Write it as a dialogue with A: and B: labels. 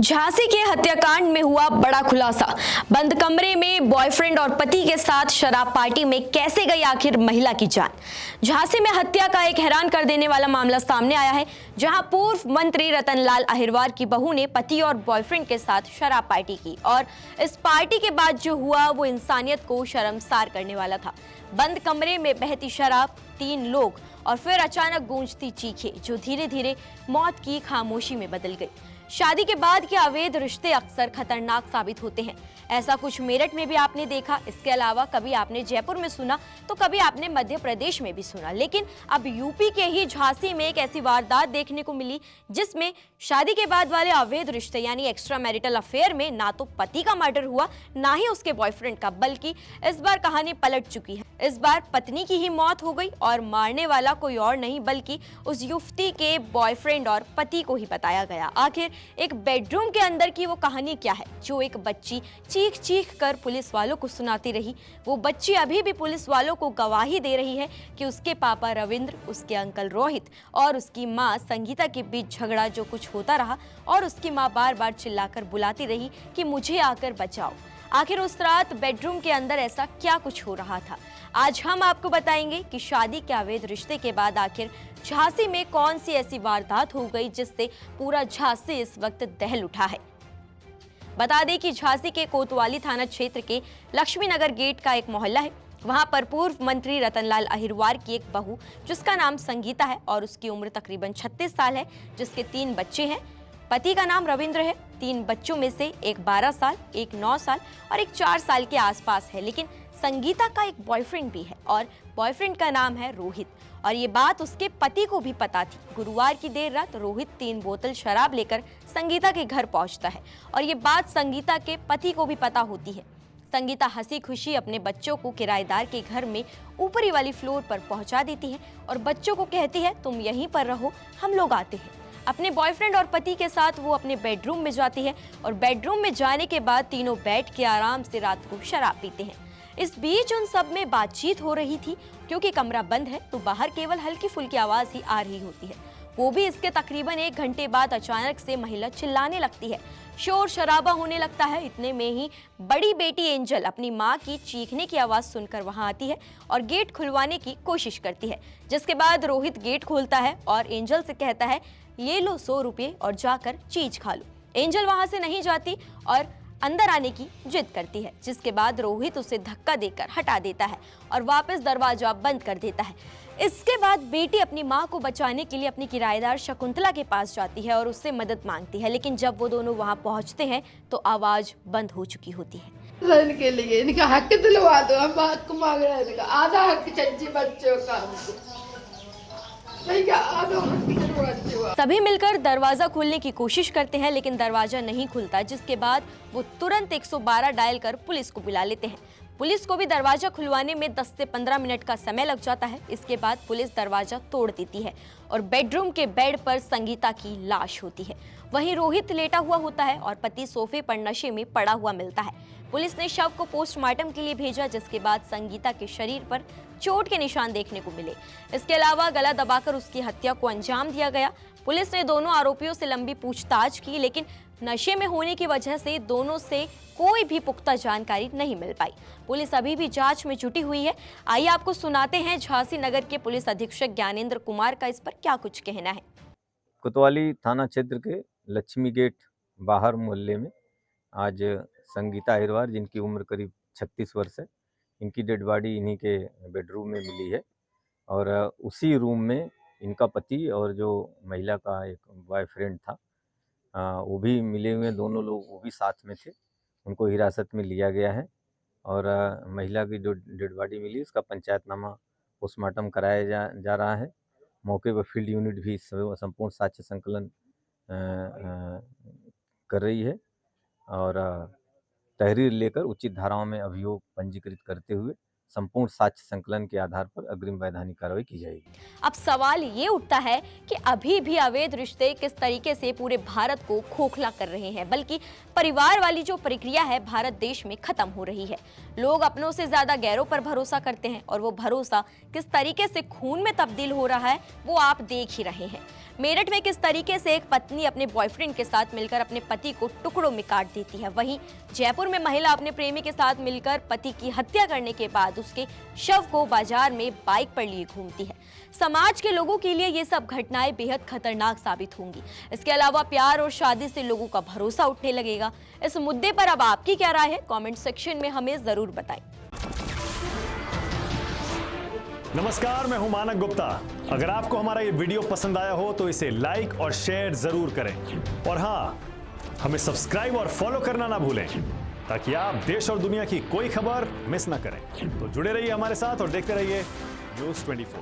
A: झांसी के हत्याकांड में हुआ बड़ा खुलासा। बंद कमरे में बॉयफ्रेंड और पति के साथ शराब पार्टी में कैसे गई आखिर महिला की जान। झांसी में हत्या का एक हैरान कर देने वाला मामला सामने आया है, जहां पूर्व मंत्री रतनलाल अहिरवार की बहू ने पति और बॉयफ्रेंड के साथ शराब पार्टी की और इस पार्टी के बाद जो हुआ वो इंसानियत को शर्मसार करने वाला था। बंद कमरे में बहती शराब, 3 लोग और फिर अचानक गूंजती चीखें जो धीरे धीरे मौत की खामोशी में बदल गई। शादी के बाद के अवैध रिश्ते अक्सर खतरनाक साबित होते हैं। ऐसा कुछ मेरठ में भी आपने देखा। इसके अलावा कभी आपने जयपुर में सुना तो कभी आपने मध्य प्रदेश में भी सुना, लेकिन अब यूपी के ही झांसी में एक ऐसी वारदात देखने को मिली जिसमें शादी के बाद वाले अवैध रिश्ते यानी एक्स्ट्रा मैरिटल अफेयर में ना तो पति का मर्डर हुआ, ना ही उसके बॉयफ्रेंड का, बल्कि इस बार कहानी पलट चुकी है। इस बार पत्नी की ही मौत हो गई और मारने वाला कोई और नहीं बल्कि उस युवती के बॉयफ्रेंड और पति को ही बताया गया। आखिर एक बेडरूम के अंदर की वो कहानी क्या है जो एक बच्ची चीख चीख कर पुलिस वालों को सुनाती रही। वो बच्ची अभी भी पुलिस वालों को गवाही दे रही है कि उसके पापा रविंद्र, उसके अंकल रोहित और उसकी मां संगीता के बीच झगड़ा जो कुछ होता रहा और उसकी मां बार बार चिल्लाकर बुलाती रही कि मुझे आकर बचाओ। आखिर उस रात बेडरूम के अंदर ऐसा क्या कुछ हो रहा था, आज हम आपको बताएंगे कि शादी के अवैध रिश्ते के बाद आखिर झांसी में कौन सी ऐसी वारदात हो गई जिससे पूरा झांसी इस वक्त दहल उठा है। बता दें कि झांसी के कोतवाली थाना क्षेत्र के लक्ष्मी नगर गेट का एक मोहल्ला है। वहां पर पूर्व मंत्री रतनलाल अहिरवार की एक बहू जिसका नाम संगीता है और उसकी उम्र तकरीबन 36 साल है, जिसके 3 बच्चे हैं। पति का नाम रविंद्र है। 3 बच्चों में से एक 12 साल, एक 9 साल और एक 4 साल के आसपास है, लेकिन संगीता का एक बॉयफ्रेंड भी है और बॉयफ्रेंड का नाम है रोहित और ये बात उसके पति को भी पता थी। गुरुवार की देर रात रोहित 3 बोतल शराब लेकर संगीता के घर पहुंचता है और ये बात संगीता के पति को भी पता होती है। संगीता हंसी खुशी अपने बच्चों को किराएदार के घर में ऊपरी वाली फ्लोर पर पहुंचा देती है और बच्चों को कहती है तुम यहीं पर रहो, हम लोग आते हैं। अपने बॉयफ्रेंड और पति के साथ वो अपने बेडरूम में जाती है और बेडरूम में जाने के बाद तीनों बैठ के आराम से रात को शराब पीते हैं। इस बीच उन सब में बातचीत हो रही थी, क्योंकि कमरा बंद है तो बाहर केवल हल्की फुल्की आवाज ही आ रही होती है। वो भी इसके तकरीबन 1 घंटे बाद अचानक से महिला चिल्लाने लगती है, शोर शराबा होने लगता है। इतने में ही बड़ी बेटी एंजल अपनी माँ की चीखने की आवाज सुनकर वहां आती है और गेट खुलवाने की कोशिश करती है, जिसके बाद रोहित गेट खोलता है और एंजल से कहता है ये लो 100 रुपये और जाकर चीज खा लो। एंजल वहां से नहीं जाती और अंदर आने की जिद करती है, जिसके बाद रोहित उसे धक्का देकर हटा देता है और वापस दरवाजा बंद कर देता है। इसके बाद बेटी अपनी मां को बचाने के लिए अपनी किराएदार शकुंतला के पास जाती है और उससे मदद मांगती है, लेकिन जब वो दोनों वहां पहुंचते हैं तो आवाज बंद हो चुकी होती है।
B: इनके लिए इनका हक दिलवा दो, हम हक मांग रहे हैं, इनका आधा हक चाहिए बच्चों का, नहीं क्या आधा हक दिलवा दो।
A: सभी मिलकर दरवाजा खोलने की कोशिश करते हैं लेकिन दरवाजा नहीं खुलता, जिसके बाद वो तुरंत 112 डायल कर पुलिस को बुला लेते हैं। पुलिस को भी दरवाजा खुलवाने में 10 से 15 मिनट का समय लग जाता है। इसके बाद पुलिस दरवाजा तोड़ देती है और बेडरूम के बेड पर संगीता की लाश होती है। वहीं रोहित लेटा हुआ होता है और पति सोफे पर नशे में पड़ा हुआ मिलता है। पुलिस ने शव को पोस्टमार्टम के लिए भेजा, जिसके बाद संगीता के शरीर पर चोट के निशान देखने को मिले। इसके अलावा गला दबाकर उसकी हत्या को अंजाम दिया गया। पुलिस ने दोनों आरोपियों से लंबी पूछताछ की, लेकिन नशे में होने की वजह से दोनों से कोई भी पुख्ता जानकारी नहीं मिल पाई। पुलिस अभी भी जांच में जुटी हुई है। आइए आपको सुनाते हैं झांसी नगर के पुलिस अधीक्षक ज्ञानेंद्र कुमार का इस पर क्या कुछ कहना है।
C: कोतवाली थाना क्षेत्र के लक्ष्मी गेट बाहर मोहल्ले में आज संगीता अहिरवार, जिनकी उम्र करीब 36 वर्ष है, इनकी डेड बॉडी इन्हीं के बेडरूम में मिली है और उसी रूम में इनका पति और जो महिला का एक बॉयफ्रेंड था वो भी मिले हुए, दोनों लोग वो भी साथ में थे। उनको हिरासत में लिया गया है और महिला की जो डेड बॉडी मिली उसका पंचायतनामा पोस्टमार्टम कराया जा रहा है। मौके पर फील्ड यूनिट भी संपूर्ण साक्ष्य संकलन कर रही है और तहरीर लेकर उचित धाराओं में अभियोग पंजीकृत करते हुए संपूर्ण साक्ष्य संकलन के आधार पर अग्रिम वैधानिक कार्रवाई की जाएगी।
A: अब सवाल ये उठता है कि अभी भी अवैध रिश्ते किस तरीके से पूरे भारत को खोखला कर रहे हैं, बल्कि परिवार वाली जो प्रक्रिया है भारत देश में खत्म हो रही है। लोग अपनों से ज्यादा गैरों पर भरोसा करते हैं और वो भरोसा किस तरीके से खून में तब्दील हो रहा है वो आप देख ही रहे हैं। मेरठ में किस तरीके से एक पत्नी अपने बॉयफ्रेंड के साथ मिलकर अपने पति को टुकड़ों में काट देती है, वहीं जयपुर में महिला अपने प्रेमी के साथ मिलकर पति की हत्या करने के बाद उसके शव को बाजार में बाइक पर लिए घूमती है। समाज के लोगों के लिए ये सब घटनाएं बेहद खतरनाक साबित होंगी। इसके अलावा प्यार और शादी से लोगों का भरोसा उठने लगेगा। इस मुद्दे पर अब आपकी क्या राय है, कमेंट सेक्शन में हमें जरूर बताएं।
D: नमस्कार, मैं हूं मानक गुप्ता। अगर आपको हमारा ये वीडियो पसंद आया हो तो इसे लाइक और शेयर जरूर करें और हाँ, हमें सब्सक्राइब और फॉलो करना ना भूलें ताकि आप देश और दुनिया की कोई खबर मिस ना करें। तो जुड़े रहिए हमारे साथ और देखते रहिए News 24।